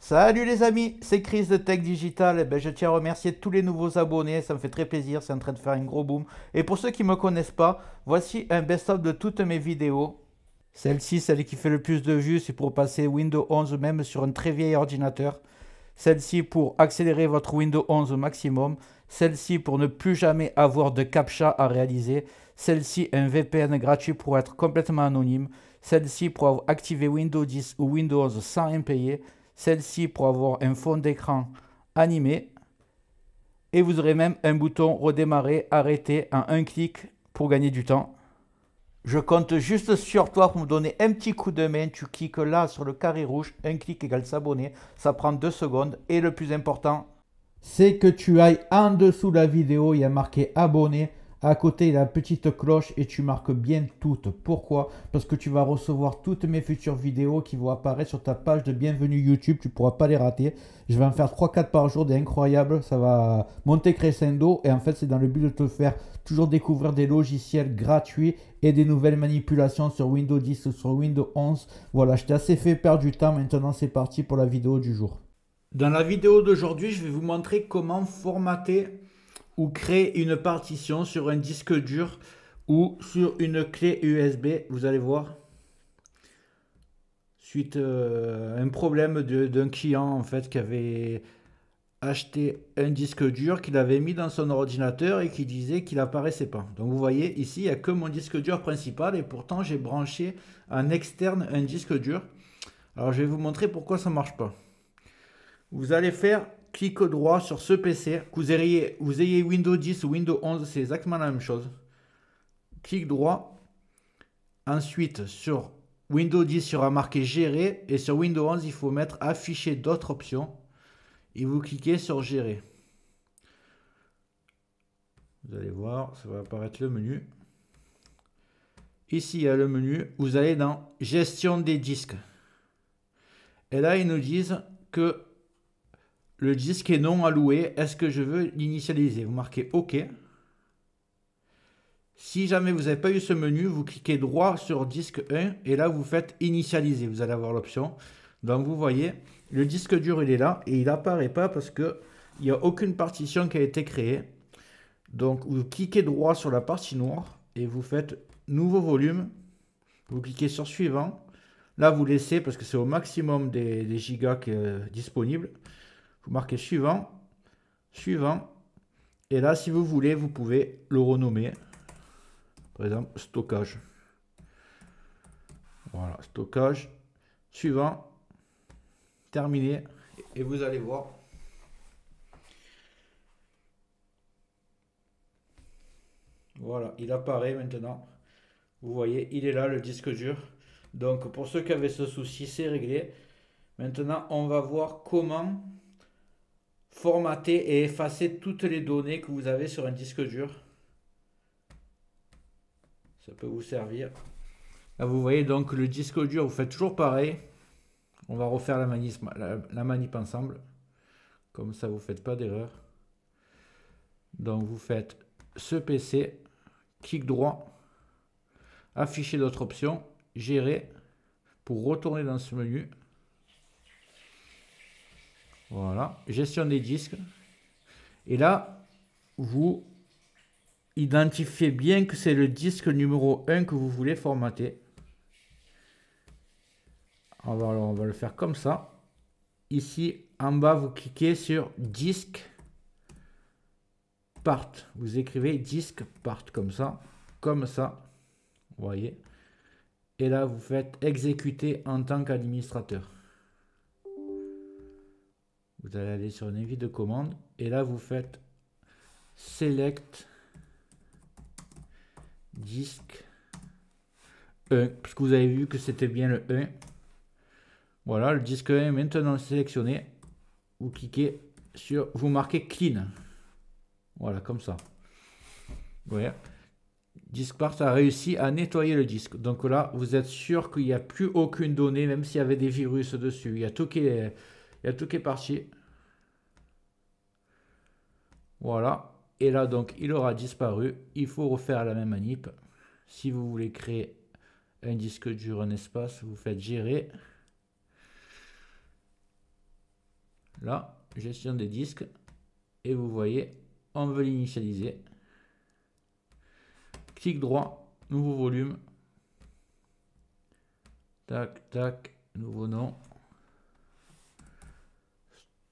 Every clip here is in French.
Salut les amis, c'est Chris de Tech Digital. Je tiens à remercier tous les nouveaux abonnés, ça me fait très plaisir, c'est en train de faire un gros boom. Et pour ceux qui ne me connaissent pas, voici un best-of de toutes mes vidéos. Celle-ci, celle qui fait le plus de vues, c'est pour passer Windows 11 même sur un très vieil ordinateur. Celle-ci pour accélérer votre Windows 11 au maximum. Celle-ci pour ne plus jamais avoir de CAPTCHA à réaliser. Celle-ci un VPN gratuit pour être complètement anonyme. Celle-ci pour avoir activé Windows 10 ou Windows 11 sans rien payer. Celle-ci pour avoir un fond d'écran animé. Et vous aurez même un bouton redémarrer, arrêter en un clic pour gagner du temps. Je compte juste sur toi pour me donner un petit coup de main. Tu cliques là sur le carré rouge, un clic égale s'abonner. Ça prend 2 secondes. Et le plus important, c'est que tu ailles en dessous de la vidéo, il y a marqué abonner. À côté, il y a la petite cloche et tu marques bien toutes. Pourquoi? Parce que tu vas recevoir toutes mes futures vidéos qui vont apparaître sur ta page de bienvenue YouTube. Tu ne pourras pas les rater. Je vais en faire 3-4 par jour, des incroyables. Ça va monter crescendo. Et en fait, c'est dans le but de te faire toujours découvrir des logiciels gratuits et des nouvelles manipulations sur Windows 10 ou sur Windows 11. Voilà, je t'ai assez fait perdre du temps. Maintenant, c'est parti pour la vidéo du jour. Dans la vidéo d'aujourd'hui, je vais vous montrer comment formater ou créer une partition sur un disque dur ou sur une clé USB. Vous allez voir, suite à un problème d'un client en fait qui avait acheté un disque dur qu'il avait mis dans son ordinateur et qui disait qu'il apparaissait pas. Donc vous voyez ici, il n'y a que mon disque dur principal et pourtant j'ai branché en externe un disque dur. Alors je vais vous montrer pourquoi ça marche pas. Vous allez faire clic droit sur ce PC, que vous ayez Windows 10 ou Windows 11, c'est exactement la même chose. Clic droit. Ensuite, sur Windows 10, il y aura marqué gérer. Et sur Windows 11, il faut mettre afficher d'autres options. Et vous cliquez sur gérer. Vous allez voir, ça va apparaître le menu. Ici, il y a le menu. Vous allez dans gestion des disques. Et là, ils nous disent que le disque est non alloué. Est-ce que je veux l'initialiser? Vous marquez OK. Si jamais vous n'avez pas eu ce menu, vous cliquez droit sur disque 1 et là vous faites initialiser. Vous allez avoir l'option. Donc vous voyez, le disque dur il est là et il n'apparaît pas parce qu'il n'y a aucune partition qui a été créée. Donc vous cliquez droit sur la partie noire et vous faites nouveau volume. Vous cliquez sur suivant. Là vous laissez parce que c'est au maximum des gigas disponibles. Vous marquez suivant, suivant. Et là si vous voulez, vous pouvez le renommer. Par exemple, stockage. Voilà, stockage. Suivant. Terminé. Et vous allez voir. Voilà, il apparaît maintenant. Vous voyez, il est là, le disque dur. Donc, pour ceux qui avaient ce souci, c'est réglé. Maintenant, on va voir comment formater et effacer toutes les données que vous avez sur un disque dur. Ça peut vous servir. Là, vous voyez donc le disque dur, vous faites toujours pareil. On va refaire la manip ensemble. Comme ça, vous ne faites pas d'erreur. Donc, vous faites ce PC, clic droit, afficher d'autres options, gérer, pour retourner dans ce menu. Voilà, gestion des disques. Et là, vous identifiez bien que c'est le disque numéro 1 que vous voulez formater. On va le faire comme ça. Ici, en bas, vous cliquez sur disque part. Vous écrivez disque part comme ça. Comme ça. Vous voyez. Et là, vous faites exécuter en tant qu'administrateur. Vous allez aller sur une invite de commande. Et là, vous faites select disque 1. Parce que vous avez vu que c'était bien le 1. Voilà, le disque 1 est maintenant sélectionné. Vous cliquez sur, vous marquez clean. Voilà, comme ça. Voilà. Diskpart a réussi à nettoyer le disque. Donc là, vous êtes sûr qu'il n'y a plus aucune donnée, même s'il y avait des virus dessus. Il y a tout qui est parti. Voilà. Et là, donc, il aura disparu. Il faut refaire la même manip. Si vous voulez créer un disque dur, un espace, vous faites gérer. là, gestion des disques. Et vous voyez, on veut l'initialiser. Clic droit, nouveau volume. Tac, tac, nouveau nom.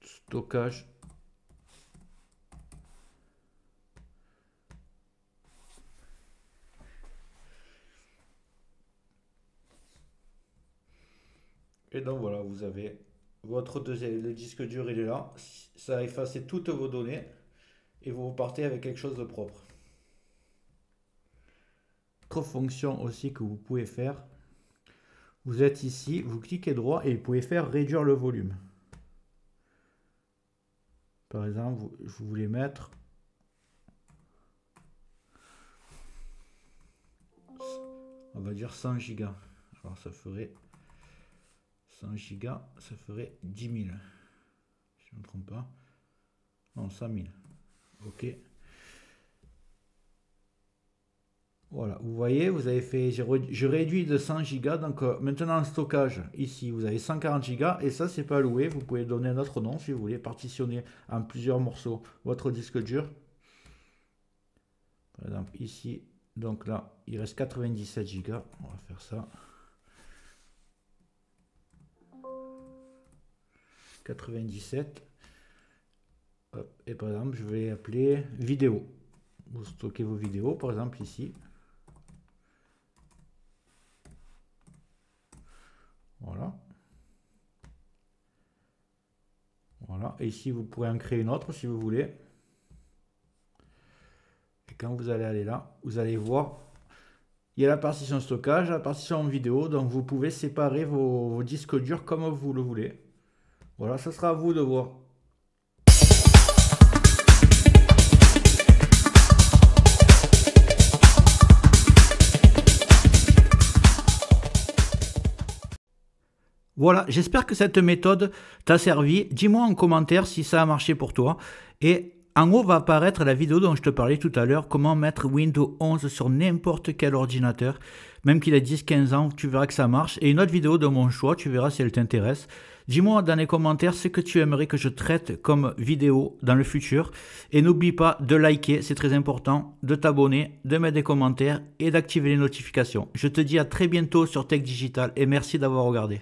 Stockage. Et donc voilà, vous avez votre le disque dur, il est là. Ça a effacé toutes vos données et vous repartez avec quelque chose de propre. Autre fonction aussi que vous pouvez faire, vous êtes ici, vous cliquez droit et vous pouvez faire réduire le volume. Par exemple, vous voulez mettre on va dire 100 gigas. Alors ça ferait 100 gigas, ça ferait 10 000. Si je ne me trompe pas. Non, 100 000. Ok. Voilà, vous voyez, vous avez fait, je réduis de 100 gigas. Donc maintenant en stockage, ici, vous avez 140 gigas. Et ça, c'est pas alloué. Vous pouvez donner un autre nom si vous voulez partitionner en plusieurs morceaux votre disque dur. Par exemple, ici, donc là, il reste 97 gigas. On va faire ça. 97. Hop, et par exemple, je vais appeler vidéo. Vous stockez vos vidéos, par exemple ici. Voilà. Voilà. Et ici, vous pourrez en créer une autre si vous voulez. Et quand vous allez aller là, vous allez voir, il y a la partition stockage, la partition vidéo. Donc vous pouvez séparer vos disques durs comme vous le voulez. Voilà, ce sera à vous de voir. Voilà, j'espère que cette méthode t'a servi. Dis-moi en commentaire si ça a marché pour toi. Et en haut va apparaître la vidéo dont je te parlais tout à l'heure, comment mettre Windows 11 sur n'importe quel ordinateur. Même qu'il ait 10-15 ans, tu verras que ça marche. Et une autre vidéo de mon choix, tu verras si elle t'intéresse. Dis-moi dans les commentaires ce que tu aimerais que je traite comme vidéo dans le futur. Et n'oublie pas de liker, c'est très important, de t'abonner, de mettre des commentaires et d'activer les notifications. Je te dis à très bientôt sur Tech Digital et merci d'avoir regardé.